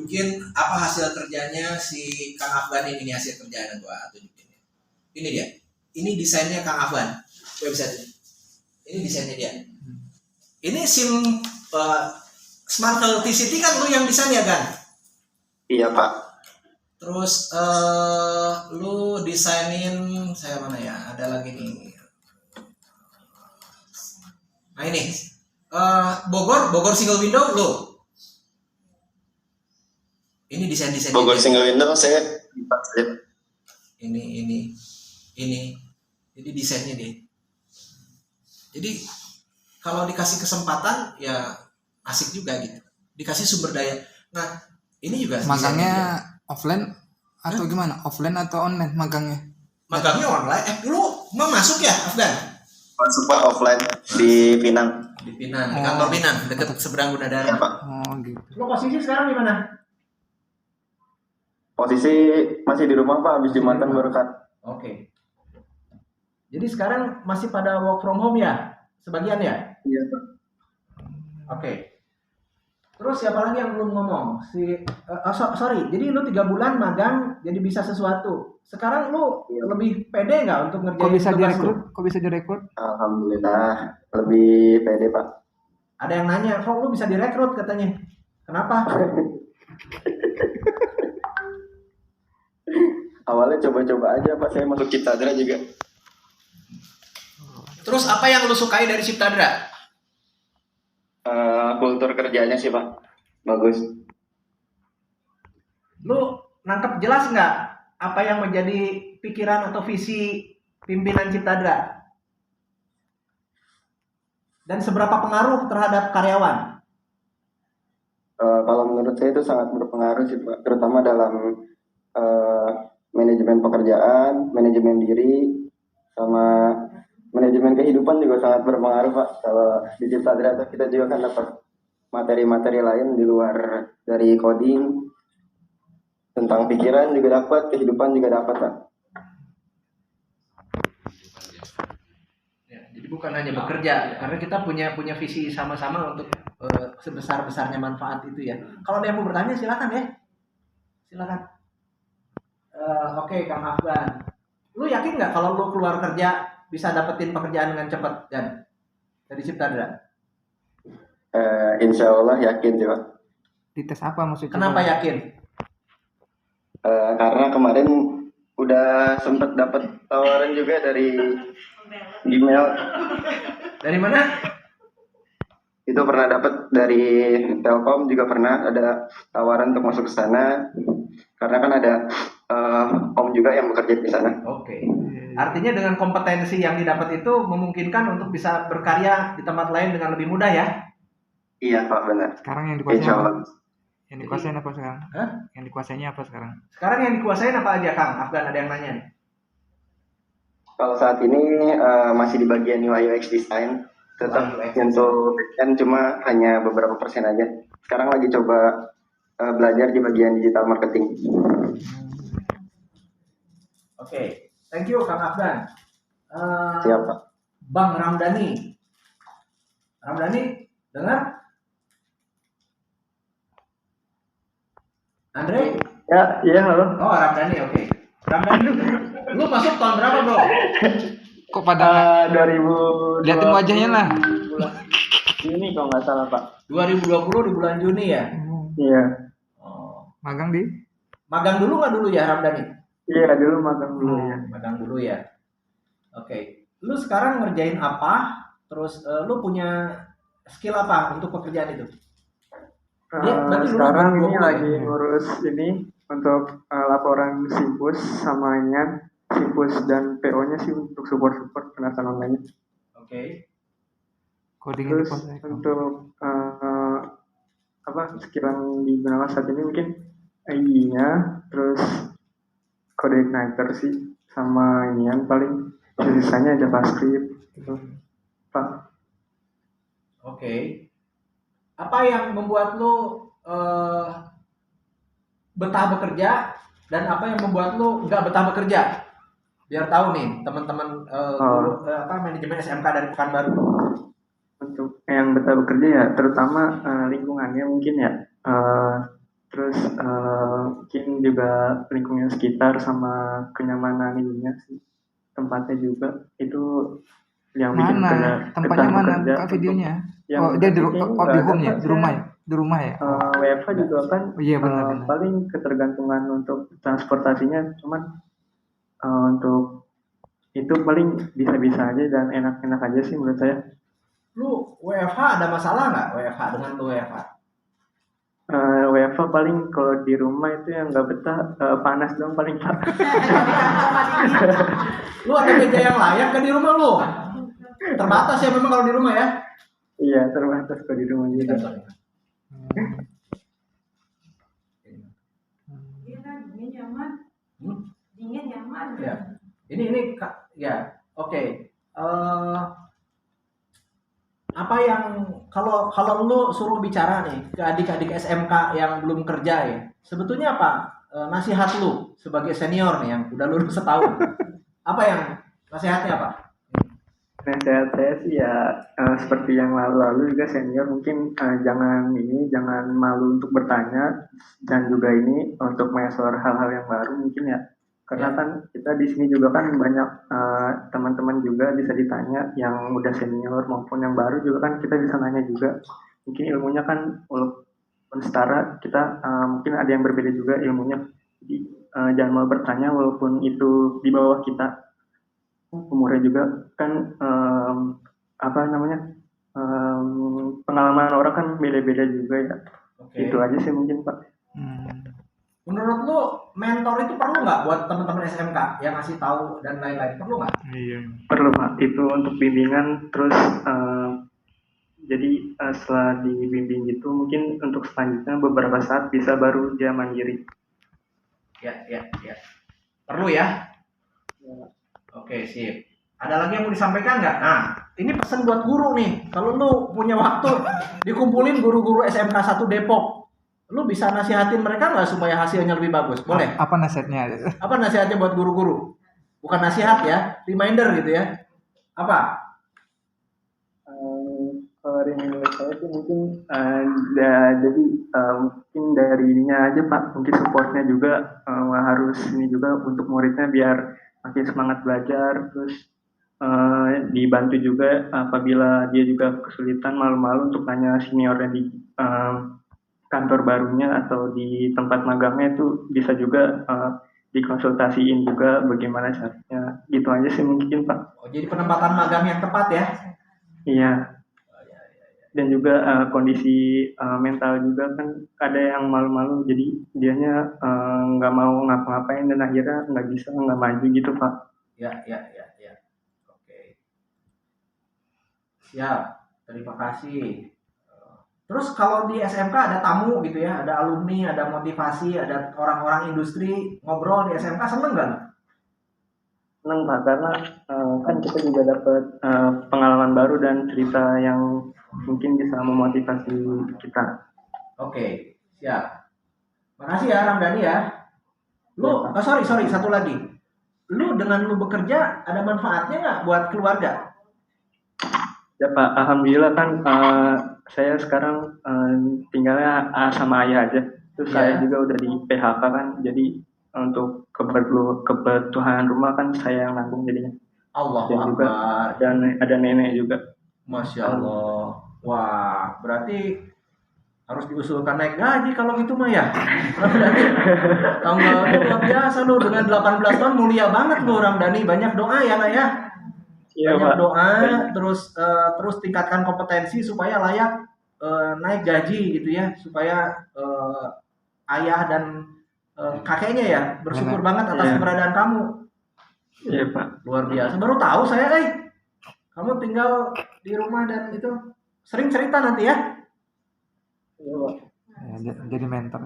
tunjukin apa hasil kerjanya si Kang Afgan ini hasil kerjaan gua tunjukin. Ini dia. Ini desainnya Kang Afgan website ini. Ini desainnya dia. Ini SIM Smart Electricity kan lu yang desain ya kan? Iya Pak. Terus lu desainin saya mana ya? Ada lagi nih. Nah ini Bogor single window lu. Ini desain Bogor single window saya ini. Jadi desainnya deh. Jadi kalau dikasih kesempatan ya asik juga gitu. Dikasih sumber daya. Nah, ini juga magangnya offline atau gimana? Offline atau online magangnya? Magangnya online. Dulu mau masuk ya, Afgan? masuk Pak offline di Pinang. Di Pinang, di kantor Pinang, dekat seberang Gunadharma. Iya Pak. Oh gitu. Lo posisi sekarang di mana? Posisi masih di rumah Pak, habis Jumatan baru cut. Oke. Jadi sekarang masih pada work from home ya? Sebagian ya? Iya Pak. Oke. Terus siapa lagi yang belum ngomong? Sorry, jadi lu 3 bulan magang jadi bisa sesuatu. Sekarang lu lebih pede nggak untuk ngerjain Kok bisa tugas direkrut? lu? Kok bisa direkrut? Alhamdulillah lebih pede Pak. Ada yang nanya, kok lu bisa direkrut katanya? Kenapa? Awalnya coba-coba aja Pak, saya masuk Ciptadra juga. Terus apa yang lu sukai dari Ciptadra? Kultur kerjanya sih Pak, bagus. Lu nangkep jelas nggak apa yang menjadi pikiran atau visi pimpinan Ciptadra? Dan seberapa pengaruh terhadap karyawan? Kalau menurut saya itu sangat berpengaruh sih Pak, terutama dalam manajemen pekerjaan, manajemen diri, sama manajemen kehidupan juga sangat berpengaruh Pak. Kalau di Ciptadra kita juga kan dapat materi-materi lain di luar dari coding, tentang pikiran juga dapat, kehidupan juga dapat Pak. Ya, jadi bukan hanya bekerja, karena kita punya visi sama-sama untuk sebesar-besarnya manfaat itu ya. Kalau ada yang mau bertanya silakan ya. Silakan. Oke, Kang Afgan. Lu yakin nggak kalau lu keluar kerja bisa dapetin pekerjaan dengan cepat dan dari Ciptadra? Insya Allah yakin sih Pak. Dites apa maksudnya? Kenapa yakin? Karena kemarin udah sempet dapat tawaran juga dari Gmail. Dari mana? Itu pernah dapat dari Telkom, juga pernah ada tawaran untuk masuk ke sana. Karena kan ada Om juga yang bekerja di sana. Oke. Artinya dengan kompetensi yang didapat itu memungkinkan untuk bisa berkarya di tempat lain dengan lebih mudah ya? Iya Pak, benar. Sekarang yang dikuasain Insya apa? Allah. Yang dikuasain apa sekarang? Hah? Yang dikuasainya apa sekarang? Sekarang yang dikuasain apa aja, Kang? Afgan, ada yang nanya nih. Kalau saat ini masih di bagian UI UX design, tetap nyentuh backend, cuma hanya beberapa persen aja. Sekarang lagi coba belajar di bagian digital marketing. Oke. Thank you, Kang Afgan. Siap Pak. Bang Ramdhani. Ramdhani, dengar? Andre? Ya, iya halo. Oh, Ramdhani, oke. Ramdhani, lu masuk tahun berapa, bro? Kok pada 2020. liatin wajahnya lah. Ini kalau nggak salah Pak. 2020 di bulan Juni ya? Iya. Oh. Magang di? Magang dulu nggak dulu ya, Ramdhani? Iya, dulu magang dulu ya. Magang dulu ya. Oke. Lu sekarang ngerjain apa? Terus lu punya skill apa untuk pekerjaan itu? Sekarang ini lagi ngurus ini untuk laporan Simpus sama Inyan, Simpus dan PO-nya sih untuk support pendaftaran online. Oke. Coding Terus dikuasain. untuk skill yang digunakan saat ini mungkin AI-nya, terus kode igniter sih sama Inyan, paling sisanya JavaScript gitu Pak. Oke. Apa yang membuat lu betah bekerja dan apa yang membuat lu nggak betah bekerja? Biar tahu nih teman-teman manajemen SMK dari Pekanbaru. Untuk yang betah bekerja ya terutama lingkungannya mungkin ya, terus mungkin juga lingkungan sekitar sama kenyamanan ininya sih, tempatnya juga itu yang bikin Mana? Tempatnya betah mana? bekerja. Buka videonya. Yang Oh, dia di, kayaknya oh, nggak di ada, home ya, Pak. di rumah ya, di rumah ya. WFH juga kan Oh, iya benar-benar. paling ketergantungan untuk transportasinya, cuman untuk itu paling bisa-bisa aja dan enak-enak aja sih menurut saya. Lu WFH ada masalah nggak WFH dengan lu WFH? WFH paling kalau di rumah itu yang nggak betah panas dong paling Pak. Lu ada meja yang layak kan di rumah lu? Terbatas ya memang kalau di rumah ya. Iya terbatas kalau di rumah juga. Dingin nyaman. Dingin nyaman. Ya. Ini ya. Oke. Apa yang kalau lu suruh bicara nih ke adik-adik SMK yang belum kerja ya, sebetulnya apa nasihat lu sebagai senior nih yang udah lulus setahun? Apa yang nasihatnya apa? Nasihat saya sih ya seperti yang lalu-lalu juga senior mungkin jangan malu untuk bertanya dan juga ini untuk mengeksplor hal-hal yang baru mungkin ya, karena kan kita di sini juga kan banyak teman-teman juga bisa ditanya yang udah senior maupun yang baru juga kan kita bisa nanya juga, mungkin ilmunya kan walaupun setara kita mungkin ada yang berbeda juga ilmunya, jadi jangan malu bertanya walaupun itu di bawah kita umurnya juga kan pengalaman orang kan beda-beda juga ya. Oke. Itu aja sih mungkin Pak. Menurut lu mentor itu perlu nggak buat teman-teman SMK yang ngasih tahu dan lain-lain, perlu nggak? Iya. Perlu Pak, itu untuk bimbingan terus jadi setelah dibimbing gitu mungkin untuk selanjutnya beberapa saat bisa baru dia mandiri. Ya. Perlu ya? Oke, sip. Ada lagi yang mau disampaikan nggak? Nah, ini pesan buat guru nih. Kalau lu punya waktu, dikumpulin guru-guru SMK 1 Depok. Lu bisa nasihatin mereka nggak supaya hasilnya lebih bagus? Boleh? Apa nasihatnya? Apa nasihatnya buat guru-guru? Bukan nasihat ya, reminder gitu ya. Apa? Kalau reminder saya sih mungkin mungkin dari ininya aja Pak, mungkin supportnya juga harus ini juga untuk muridnya biar makin semangat belajar, terus dibantu juga apabila dia juga kesulitan malu-malu untuk tanya seniornya di kantor barunya atau di tempat magangnya itu bisa juga dikonsultasiin juga bagaimana caranya, gitu aja sih mungkin Pak. Oh, jadi penempatan magang yang tepat ya? Iya. Dan juga kondisi mental juga kan ada yang malu-malu jadi dianya nggak mau ngapa-ngapain dan akhirnya nggak maju gitu Pak. Ya. Oke. Siap. Terima kasih. Terus kalau di SMK ada tamu gitu ya, ada alumni, ada motivasi, ada orang-orang industri ngobrol di SMK, seneng nggak? Seneng Pak, karena kan kita juga dapat pengalaman baru dan cerita yang mungkin bisa memotivasi kita. Oke, siap. Makasih ya Ramdhani ya. Lu, sorry, satu lagi. Lu dengan lu bekerja ada manfaatnya nggak buat keluarga? Ya Pak, alhamdulillah kan saya sekarang tinggalnya sama ayah aja. Terus saya juga udah di PHK kan, jadi untuk kebutuhan rumah kan saya yang nanggung jadinya. Allah Dan juga ada nenek juga. Masya Allah. Wah, berarti harus diusulkan naik gaji kalau gitu mah ya. Tanggal luar biasa lu dengan 18 tahun mulia banget lu Ramdhani. Banyak doa ya nak ya. Iya, Banyak Pak. doa terus tingkatkan kompetensi supaya layak naik gaji gitu ya, supaya ayah dan kakeknya ya bersyukur banget atas keberadaan kamu. Iya Pak. Luar biasa. Baru tahu saya, kamu tinggal di rumah dan itu sering cerita nanti ya. Iya Pak. Ya, jadi mentor.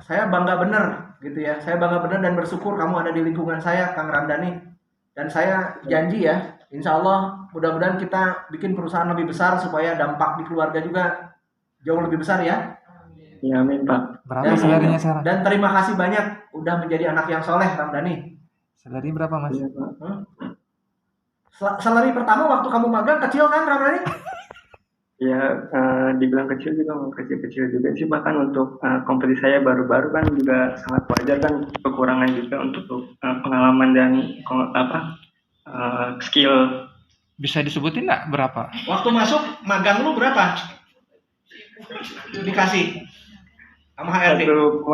Saya bangga bener gitu ya. Saya bangga bener dan bersyukur kamu ada di lingkungan saya, Kang Ramdhani. Dan saya janji ya, insya Allah mudah-mudahan kita bikin perusahaan lebih besar supaya dampak di keluarga juga jauh lebih besar ya. Ya amin Pak. Berapa salarinya sekarang? Dan terima kasih banyak udah menjadi anak yang soleh Ramdhani. Salari berapa Mas? Iya Pak. Salari pertama waktu kamu magang kecil kan Ramdhani? Ya, dibilang kecil juga nggak kecil-kecil juga sih, bahkan untuk kompetisi saya baru-baru kan juga sangat wajar kan, kekurangan juga untuk pengalaman dan skill. Bisa disebutin nggak berapa? Waktu masuk magang lu berapa? Dikasih sama HRD 1,2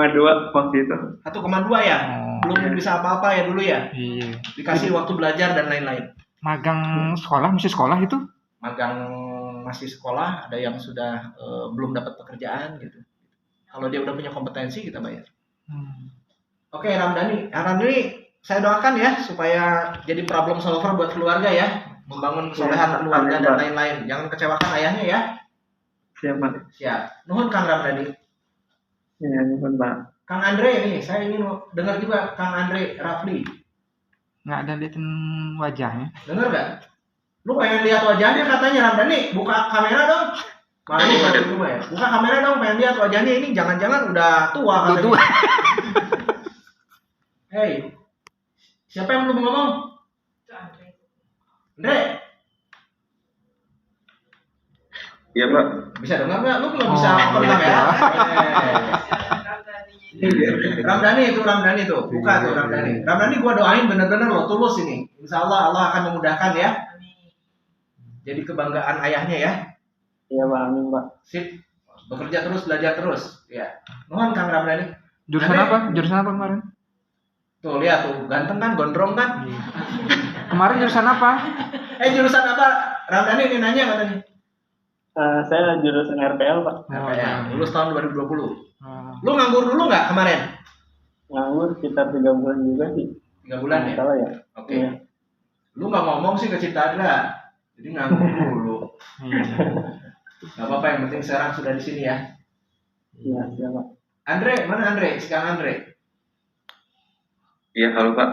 waktu itu. 1,2 ya. Belum bisa apa-apa ya dulu ya. Iya. Dikasih waktu belajar dan lain-lain. Magang sekolah, masih sekolah itu? Magang masih sekolah, ada yang sudah belum dapat pekerjaan gitu. Kalau dia udah punya kompetensi kita bayar. Oke, Ramdhani, saya doakan ya supaya jadi problem solver buat keluarga ya, membangun kesolehan keluarga dan lain-lain. Jangan kecewakan ayahnya ya. Siap, Pak. Siap. Nuhun Kang Ramdhani. Ya, nuhun, Pak. Kang Andre nih, saya ingin dengar juga Kang Andre Rafli. Nggak ada liatin wajahnya. Dengar gak? Lu pengen lihat wajahnya katanya Ramdhani, buka kamera dong. Malu baru gue ya. Buka kamera dong, pengen lihat wajahnya ini. Jangan-jangan udah tua katanya. Tua. Hey, siapa yang belum ngomong? Andre, Iya Pak. bisa dengar nggak? Lu belum bisa open kamera? Ramdhani tuh, buka tuh Ramdhani. Ramdhani gua doain bener-bener lo tulus ini. Insya Allah Allah akan memudahkan ya. Jadi kebanggaan ayahnya ya. Iya, Pak. Amin, Pak. Sip. Bekerja terus, belajar terus. Ya. Mohon Kang Ramdhani. Jurusan Andre, apa? Jurusan apa kemarin? Tuh lihat tuh, ganteng kan, gondrong kan? Kemarin jurusan apa? Jurusan apa? Ramdhani ini nanya katanya. Saya jurusan RPL, Pak. Lulus tahun 2020. Oh. Lu nganggur dulu nggak kemarin? Nganggur sekitar 3 bulan juga sih. 3 bulan ya? Salah ya. Oke. Iya. Lu nggak ngomong sih ke Citadra. Jadi nganggur dulu. Gak apa-apa, yang penting sekarang sudah di sini ya. Iya, siap, Pak. Andre, mana Andre? Sekarang Andre. Iya, halo Pak.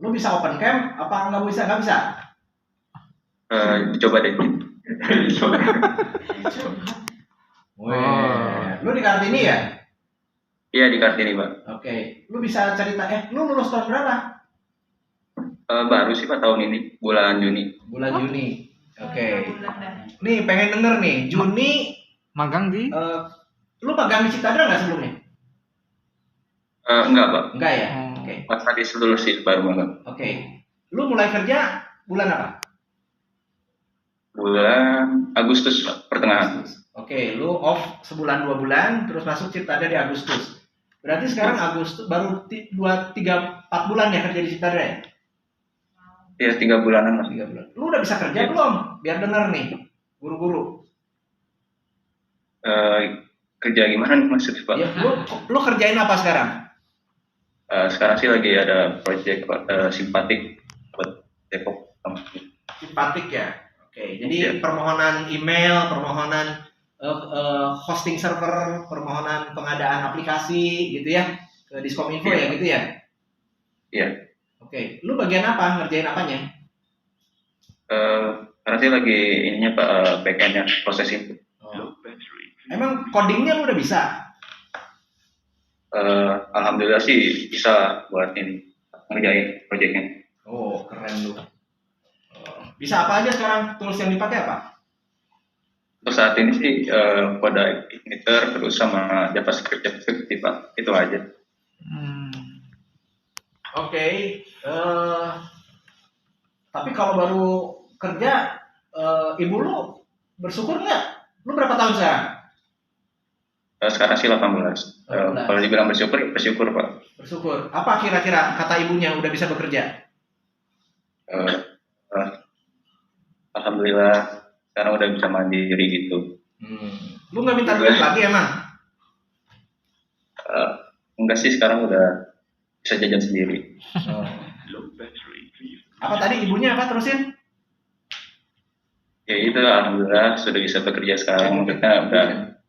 Lu bisa open cam? Apa nggak bisa? Nggak bisa? Coba deh. Lu di Kartini ya? Iya, di Kartini Pak. Oke. Lu bisa cerita, lu lulus tahun berapa? Baru sih Pak, tahun ini, bulan Juni. Bulan Juni. Oke. Nih pengen denger nih, Juni. Magang di? Lu magang di Citadra nggak sebelumnya? Enggak Pak. Enggak ya? Oh. Oke. Pas tadi lulus sih baru magang. Oke. Lu mulai kerja bulan apa? Bulan Agustus Pak, pertengahan. Oke, lu off sebulan 2 bulan, terus masuk Citadra di Agustus. Berarti sekarang Agustus baru 2, 3, 4 bulan ya kerja di Citadra ya? Iya, 3 bulanan lah. 3 bulan. Lu udah bisa kerja belum? Biar denger nih, guru-guru. Kerja gimana nih maksudnya Pak? Ya, lu kerjain apa sekarang? Sekarang sih lagi ada proyek simpatik buat Depok. Simpatik ya. Oke, jadi Ya. permohonan email, permohonan hosting server, permohonan pengadaan aplikasi gitu ya ke Diskominfo ya gitu ya. Iya. Oke, lu bagian apa? Ngerjain apanya? Karena sih lagi ininya Pak, backendnya processing. Emang codingnya lu udah bisa? Alhamdulillah sih bisa buat ini ngerjain proyeknya. Oh, keren lu. Bisa apa aja sekarang? Tools yang dipakai apa? Untuk saat ini sih pada Igniter terus sama JavaScript sih Pak, itu aja. Oke. Tapi kalau baru kerja, ibu lu bersyukur nggak? Lu berapa tahun sekarang? Sekarang sih 18. 18. Kalau dibilang bersyukur, ya bersyukur Pak. Bersyukur. Apa kira-kira kata ibunya udah bisa bekerja? Alhamdulillah sekarang udah bisa mandiri gitu. Lu nggak minta duit lagi emang? Enggak sih, sekarang udah bisa jajan sendiri. Apa tadi ibunya apa terusin? Ya itu alhamdulillah sudah bisa bekerja sekarang. Maksudnya udah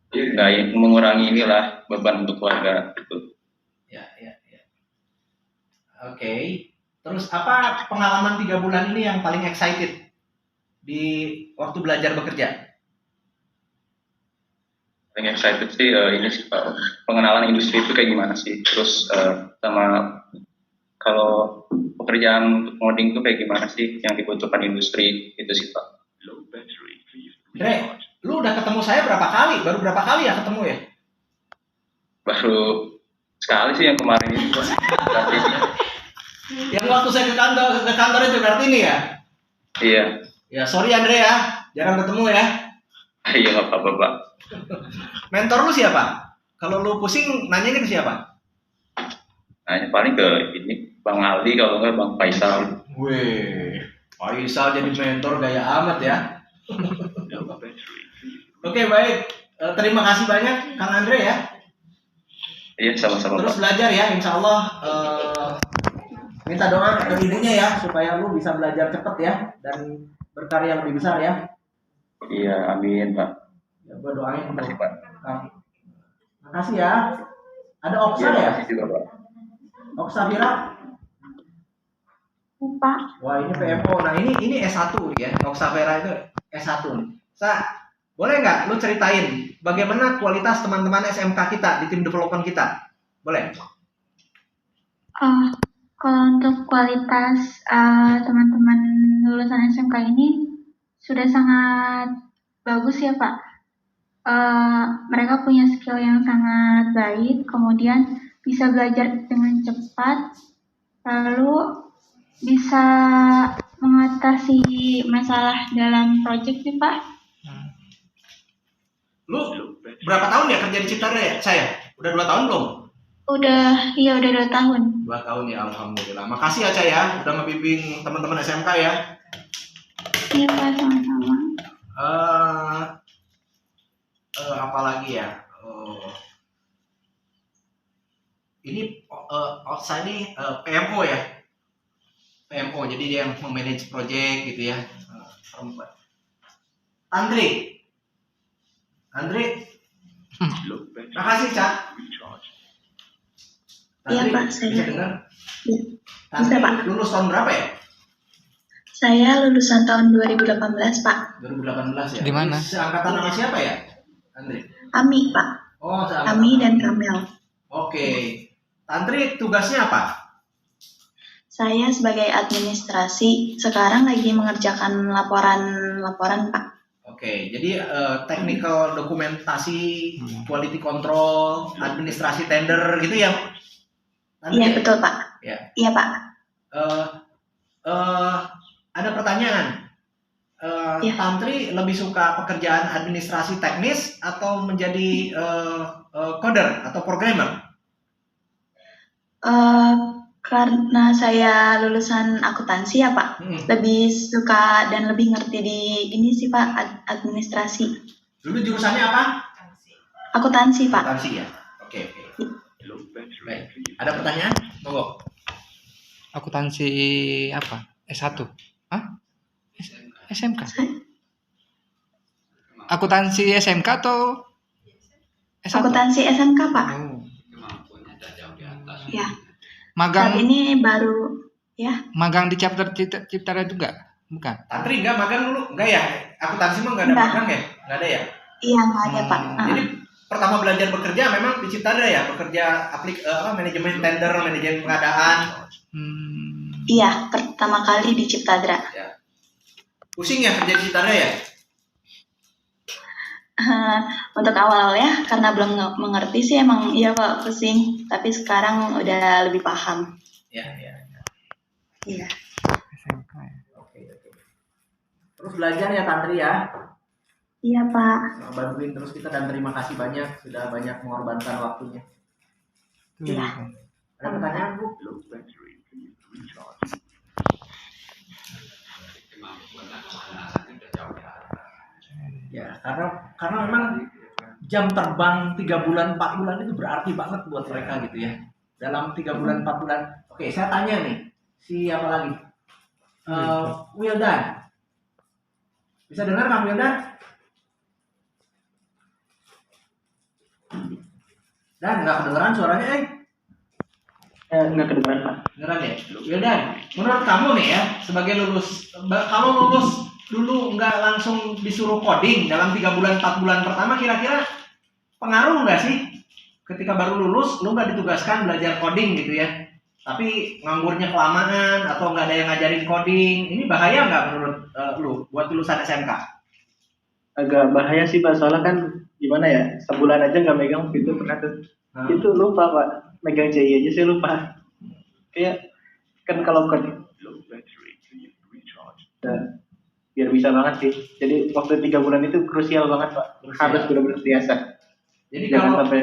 nggak mengurangi inilah beban untuk keluarga gitu. Ya. Oke. Terus apa pengalaman 3 bulan ini yang paling excited di waktu belajar bekerja? Yang excited sih ini sih Pak, pengenalan industri itu kayak gimana sih, terus sama kalau pekerjaan untuk modding itu kayak gimana sih yang dibutuhkan industri itu sih Pak. Andre, Lu udah ketemu saya berapa kali? Baru berapa kali ya ketemu ya? Baru sekali sih yang kemarin itu Pak. Kartini. Yang waktu saya ke kantor itu Kartini ya? Iya. Ya sorry Andre ya, jarang ketemu ya. Iya nggak apa-apa Pak. Mentor lu siapa? Kalau lu pusing nanya ke siapa? Nah, paling ke ini Bang Aldi kalau nggak Bang Faisal. Weh, Faisal jadi mentor gaya amat ya. Oke baik, terima kasih banyak Kang Andre ya. Iya sama-sama Terus Pak. belajar ya, insya Allah. Minta doa ke ibunya ya supaya lu bisa belajar cepet ya dan berkarya lebih besar ya. Iya amin Pak. Ya gua doain Terima kasih untuk Pak. Kang. Makasih ya. Ada Iya Oksa ya? makasih juga Pak. Oksa Vira. Pak. Wah ini PMO. Nah ini S1 ya. Oksa Vera itu S1. Sa, boleh nggak lu ceritain bagaimana kualitas teman-teman SMK kita di tim development kita? Boleh? Kalau untuk kualitas teman-teman lulusan SMK ini sudah sangat bagus ya Pak. Mereka punya skill yang sangat baik, kemudian bisa belajar dengan cepat, lalu bisa mengatasi masalah dalam proyek nih Pak. Lu berapa tahun ya kerja di Ciptara ya? Saya? Udah 2 tahun belum? Udah 2 tahun. 2 tahun ya, alhamdulillah. Makasih ya Cah ya, udah ngebimbing teman-teman SMK ya. Iya Pak, sama-sama. Apa lagi ya? Ini Oksa ini PMO ya. PMO, jadi dia yang memanage project gitu ya. Perempuan. Andri. Makasih Cak. Iya, Andri, Pak, saya. bisa dengar? Iya, Andri, bisa, Pak. lulus tahun berapa ya? Saya lulusan tahun 2018, Pak. 2018 ya. Di mana? Seangkatan sama siapa ya? Andri. Ami, Pak. Oh, seangkatan. Ami dan Kamel. Oke. Andri tugasnya apa? Saya sebagai administrasi sekarang lagi mengerjakan laporan, Pak. Oke, jadi technical dokumentasi, quality control, administrasi tender gitu ya? Andri, Iya, betul, Pak. Ya. Iya, Pak. Ada pertanyaan. Ya. Tantri lebih suka pekerjaan administrasi teknis atau menjadi coder atau programmer? Karena saya lulusan akuntansi ya, Pak. Lebih suka dan lebih ngerti di ini sih, Pak, administrasi. Dulu jurusannya apa? Akuntansi, Pak. Akuntansi ya. Oke. Baik. Ada pertanyaan? Monggo. Akuntansi apa? S1? Hah? SMK? Akuntansi SMK atau S1? Akuntansi SMK, Pak. Oh. Ya. Magang Saat ini baru ya. magang di chapter Ciptara juga? Bukan. Tantri enggak magang dulu? Enggak ya? Akuntansi mah enggak ada Enggak. magang ya? Enggak ada ya? Iya, nggak ada, Pak. Jadi pertama belajar bekerja memang di Ciptara ya, bekerja manajemen tender, manajemen pengadaan. Iya, pertama kali di Ciptadra. Ya. Pusing ya kerja di Ciptara ya? Untuk awal ya, karena belum mengerti sih emang iya Pak, pusing. Tapi sekarang udah lebih paham. Ya. Iya. SMK ya. Oke. Terus belajar ya Tantri ya. Iya Pak. Bantuin terus kita dan terima kasih banyak sudah banyak mengorbankan waktunya. Iya. Ada pertanyaan Bu? Ya, karena memang jam terbang 3 bulan 4 bulan itu berarti banget buat mereka gitu ya. Dalam 3 bulan 4 bulan. Oke, saya tanya nih. Siapa lagi? Wildan. Bisa dengar Kang Wildan? Dan nggak kedengeran suaranya, Nggak kedengeran, Pak. Beneran ya? Wildan, menurut kamu nih ya, sebagai kalau lulus dulu nggak langsung disuruh coding dalam 3 bulan 4 bulan pertama, kira-kira pengaruh nggak sih? Ketika baru lulus, lu nggak ditugaskan belajar coding gitu ya, tapi nganggurnya kelamaan atau nggak ada yang ngajarin coding, ini bahaya nggak menurut lu buat lulusan SMK? agak bahaya sih Pak, soalnya kan gimana ya, sebulan aja nggak megang itu pernah tuh. Itu lupa Pak, megang CI aja saya lupa. Kayak kan kalau biar bisa banget sih. Jadi waktu 3 bulan itu krusial banget Pak, harus benar-benar biasa. Jadi Jangan kalau sampai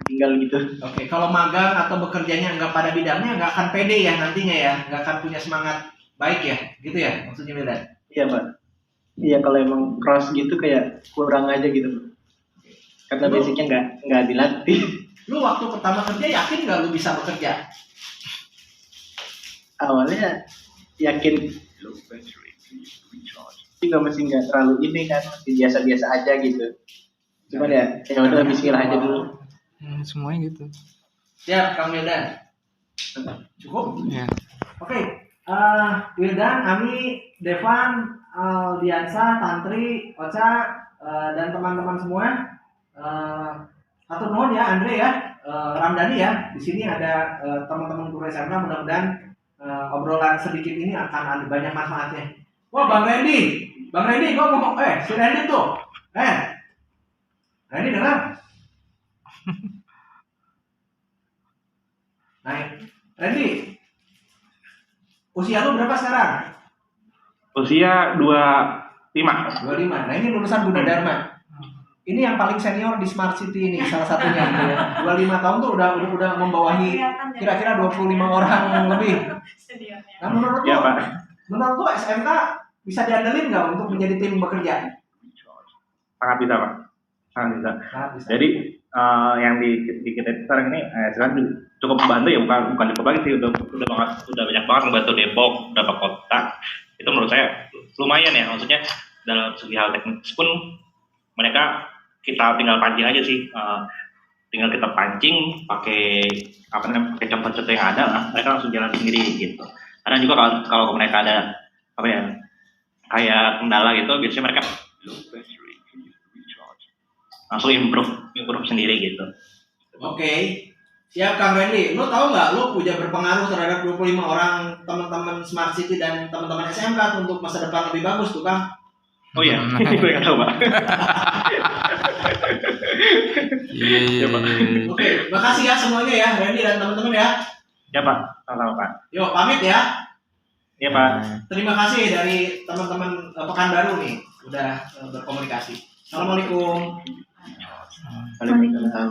tinggal gitu. oke, kalau magang atau bekerjanya nggak pada bidangnya nggak akan pede ya nantinya ya, nggak akan punya semangat baik ya, gitu ya maksudnya Wildan? Iya Pak. Iya kalau emang cross gitu kayak kurang aja gitu Pak. Karena Lu- basicnya nggak dilatih. Lu waktu pertama kerja yakin nggak lu bisa bekerja? Awalnya yakin juga masih nggak terlalu ini kan, masih biasa-biasa aja gitu. Cuman ya udah bismillah aja dulu. Semuanya gitu. Siap, Kang Wildan. Cukup? Ya. Oke, Wildan, Ami, Devan, Aldiansa, Tantri, Ocha, dan teman-teman semua. Hatur nuhun ya, Andre ya, Ramdhani ya. Di sini ada teman-teman guru SMA, mudah-mudahan obrolan sedikit ini akan ada banyak manfaatnya. Wah, Bang Randy, gua ngomong, si Randy tuh, Randy dengar? Nah, Randy, usia lu berapa sekarang? Usia 25. 25. Nah, ini lulusan Gunadarma. Ini yang paling senior di Smart City ini salah satunya. 25 tahun tuh udah membawahi kira-kira 25 orang lebih. Nah, menurut Ya, lu, Pak. menurut lu SMK bisa diandelin nggak untuk menjadi tim bekerja? Sangat bisa, Pak. Sangat bisa. Nah, bisa. Jadi yang di kita sekarang ini sekarang cukup membantu ya, bukan cukup lagi sih, udah banyak banget membantu Depok, beberapa kota. Itu menurut saya lumayan ya, maksudnya dalam segi hal teknis pun mereka kita tinggal pancing aja sih, tinggal kita pancing pakai contoh-contoh yang ada, mereka langsung jalan sendiri gitu. Karena juga kalau mereka ada kayak kendala gitu, biasanya mereka langsung improve sendiri gitu. Oke. Siap Kang Randy. Lu tahu nggak lu punya berpengaruh terhadap 25 orang teman-teman Smart City dan teman-teman SMK untuk masa depan lebih bagus tuh Kang? Oh iya, gue nggak tahu Pak. Iya. Oke, makasih ya semuanya ya, Randy dan teman-teman ya. Ya Pak, sama-sama Pak. Yuk, pamit ya. Iya Pak. Terima kasih dari teman-teman Pekanbaru nih, udah berkomunikasi. Assalamualaikum. Waalaikumsalam.